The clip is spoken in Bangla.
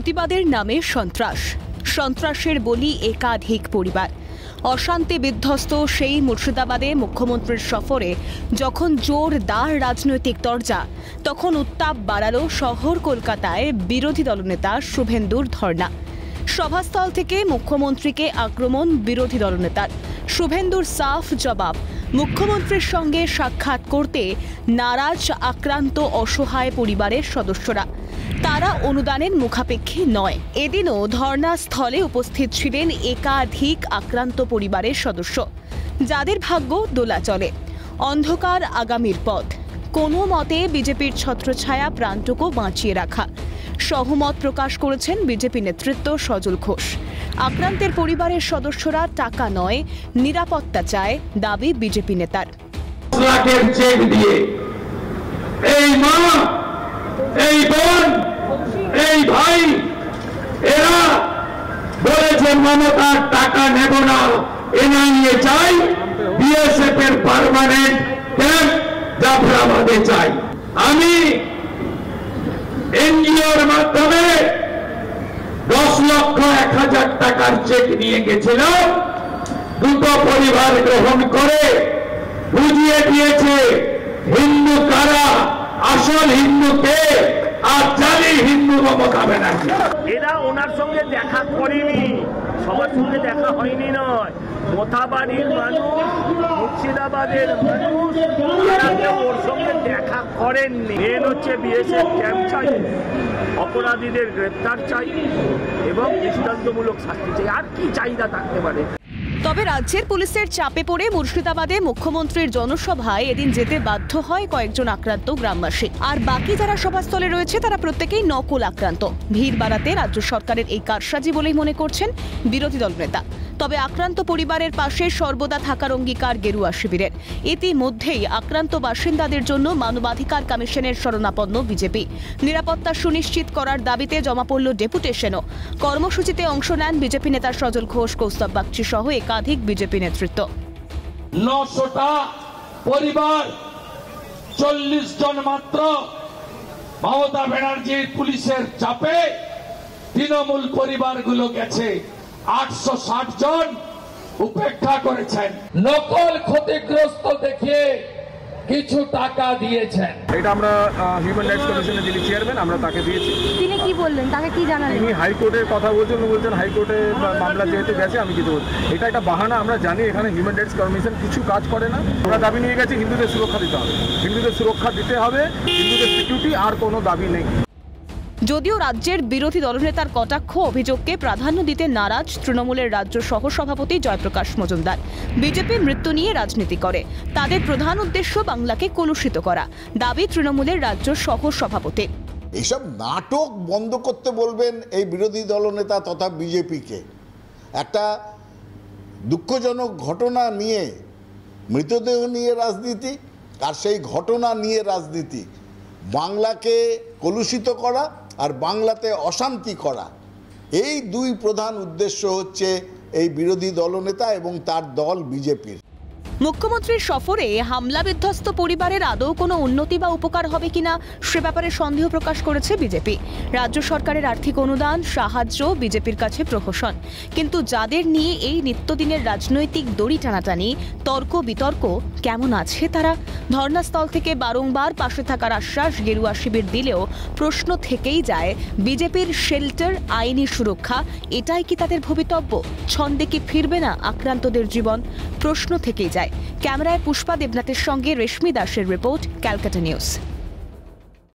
প্রতিবাদের নামে সন্ত্রাস, সন্ত্রাসের বলি একাধিক পরিবার। অশান্তি বিধ্বস্ত সেই মুর্শিদাবাদে মুখ্যমন্ত্রীর সফরে যখন জোরদার রাজনৈতিক তরজা, তখন উত্তাপ বাড়ালো শহর কলকাতায় বিরোধী দলনেতা শুভেন্দুর ধর্ণা। সভাস্থল থেকে মুখ্যমন্ত্রীকে আক্রমণ বিরোধী দলনেতার। শুভেন্দুর সাফ জবাব, মুখ্যমন্ত্রীর সঙ্গে সাক্ষাৎ করতে নারাজ আক্রান্ত অসহায় পরিবারের সদস্যরা। তারা অনুদানের মুখাপেক্ষী নয়। এদিনও ধর্ণাস্থলে উপস্থিত ছিলেন একাধিক আক্রান্ত পরিবারের সদস্য, যাদের ভাগ্য দোলাচলে। অন্ধকার আগামীর পথ, কোনো মতে বিজেপির ছত্রছায়া প্রাণটুকু বাঁচিয়ে রাখা। সহমত প্রকাশ করেছেন বিজেপি নেতৃত্ব সজল ঘোষ। আক্রান্তের পরিবারের সদস্যরা টাকা নয়, নিরাপত্তা চায়, দাবি বিজেপি নেতার। এই মা, এই বোন, এই ভাই, এরা বলেছে মমতার টাকা নেব না, এনআইএ চাই, বিএসএফ এর পার্মানেন্ট ক্যাম্প জাফরাবাদে চাই। আমি এনজিওর মাধ্যমে 10,01,000 টাকার চেক নিয়ে গেছিলাম। দুটো পরিবার গ্রহণ করে বুঝিয়ে দিয়েছে হিন্দু কারা, আসল হিন্দু কে, আর জালি হিন্দু মমতা ব্যানার্জি। এরা ওনার সঙ্গে দেখা করেনি, সবার সঙ্গে দেখা হয়নি নয়। মোথাবাড়ির মানুষ, মুর্শিদাবাদের মানুষ ওর সঙ্গে দেখা করেননি। মেন হচ্ছে বিএসএফ ক্যাম্প চাই, অপরাধীদের গ্রেপ্তার চাই এবং দৃষ্টান্তমূলক শাস্তি চাই। আর কি চাহিদা থাকতে পারে? তবে রাজ্যের পুলিশের চাপে পড়ে মুর্শিদাবাদে মুখ্যমন্ত্রীর জনসভায় এদিন যেতে বাধ্য হয় কয়েকজন আক্রান্ত গ্রামবাসী। আর বাকি যারা সভাস্থলে রয়েছে তারা প্রত্যেকেই নকল আক্রান্ত। ভিড় বাড়াতে রাজ্য সরকারের এই কারসাজি বলেই মনে করছেন বিরোধী দলনেতা। তবে আক্রান্ত পরিবারের পাশে সর্বদা থাকার অঙ্গীকার গেরুয়া শিবিরের। ইতিমধ্যেই আক্রান্ত বাসিন্দাদের জন্য মানবাধিকার কমিশনের শরণাপন্ন বিজেপি। নিরাপত্তা সুনিশ্চিত করার দাবিতে জমা পড়ল ডেপুটেশনও। কর্মসূচিতে অংশ নেন বিজেপি নেতা সজল ঘোষ, কৌস্তব বাগচি সহ একাধিক বিজেপি নেতৃত্ব। 900টা পরিবার, 40 জন মাত্র মমতা ব্যানার্জির পুলিশের চাপে তৃণমূল পরিবারগুলো গেছে। 860 জন উপেক্ষা করেছেন, নকল ক্ষতিগ্রস্ত দেখিয়ে কিছু টাকা দিয়েছেন। এটা আমরা হিউম্যান রাইটস কমিশনের যিনি চেয়ারম্যান, আমরা তাকে দিয়েছি। তিনি কি বললেন, তাকে কি জানালেন? তিনি হাইকোর্টের কথা বলছেন হাইকোর্টে মামলা যেহেতু গেছে আমি কিছু বলছি। এটা একটা বাহানা, আমরা জানি এখানে হিউম্যান রাইটস কমিশন কিছু কাজ করে না। আমরা দাবি নিয়ে গেছি হিন্দুদের সুরক্ষা দিতে হবে, হিন্দুদের সুরক্ষা দিতে হবে, হিন্দুদের সিকিউরিটি, আর কোনো দাবি নেই। যদিও রাজ্যের বিরোধী দলনেতার কটাক্ষ অভিযোগকে প্রাধান্য দিতে নারাজ তৃণমূলের রাজ্য সহসভাপতি জয়প্রকাশ মজুমদার। বিজেপি মৃত্যু নিয়ে রাজনীতি করে, তাদের প্রধান উদ্দেশ্য বাংলাকে কলুষিত করা, দাবি তৃণমূলের রাজ্য সহসভাপতি। এইসব নাটক বন্ধ করতে বলবেন এই বিরোধী দলনেতা তথা বিজেপিকে। একটা দুঃখজনক ঘটনা নিয়ে, মৃতদেহ নিয়ে রাজনীতি, আর সেই ঘটনা নিয়ে রাজনীতি, বাংলাকে কলুষিত করা আর বাংলাতে অশান্তি করা, এই দুই প্রধান উদ্দেশ্য হচ্ছে এই বিরোধী দলনেতা এবং তার দল বিজেপির। মুখ্যমন্ত্রীর সফরে হামলা বিধ্বস্ত পরিবারের আদৌ কোনো উন্নতি বা উপকার হবে কিনা সে ব্যাপারে সন্দেহ প্রকাশ করেছে বিজেপি। রাজ্য সরকারের আর্থিক অনুদান, সাহায্য বিজেপির কাছে প্রহসন। কিন্তু যাদের নিয়ে এই নিত্যদিনের রাজনৈতিক দড়ি টানাটানি, তর্ক বিতর্ক, কেমন আছে তারা? ধর্ণাস্থল থেকে বারংবার পাশে থাকার আশ্বাস গেরুয়া শিবির দিলেও প্রশ্ন থেকেই যায়, বিজেপির শেল্টার, আইনি সুরক্ষা, এটাই কি তাদের ভবিতব্য? ছন্দে কি ফিরবে না আক্রান্তদের জীবন? প্রশ্ন থেকেই যায়। ক্যামেরায় পুষ্পা দেবনাথের সঙ্গে রেশমি দাসের রিপোর্ট, ক্যালকাটা নিউজ।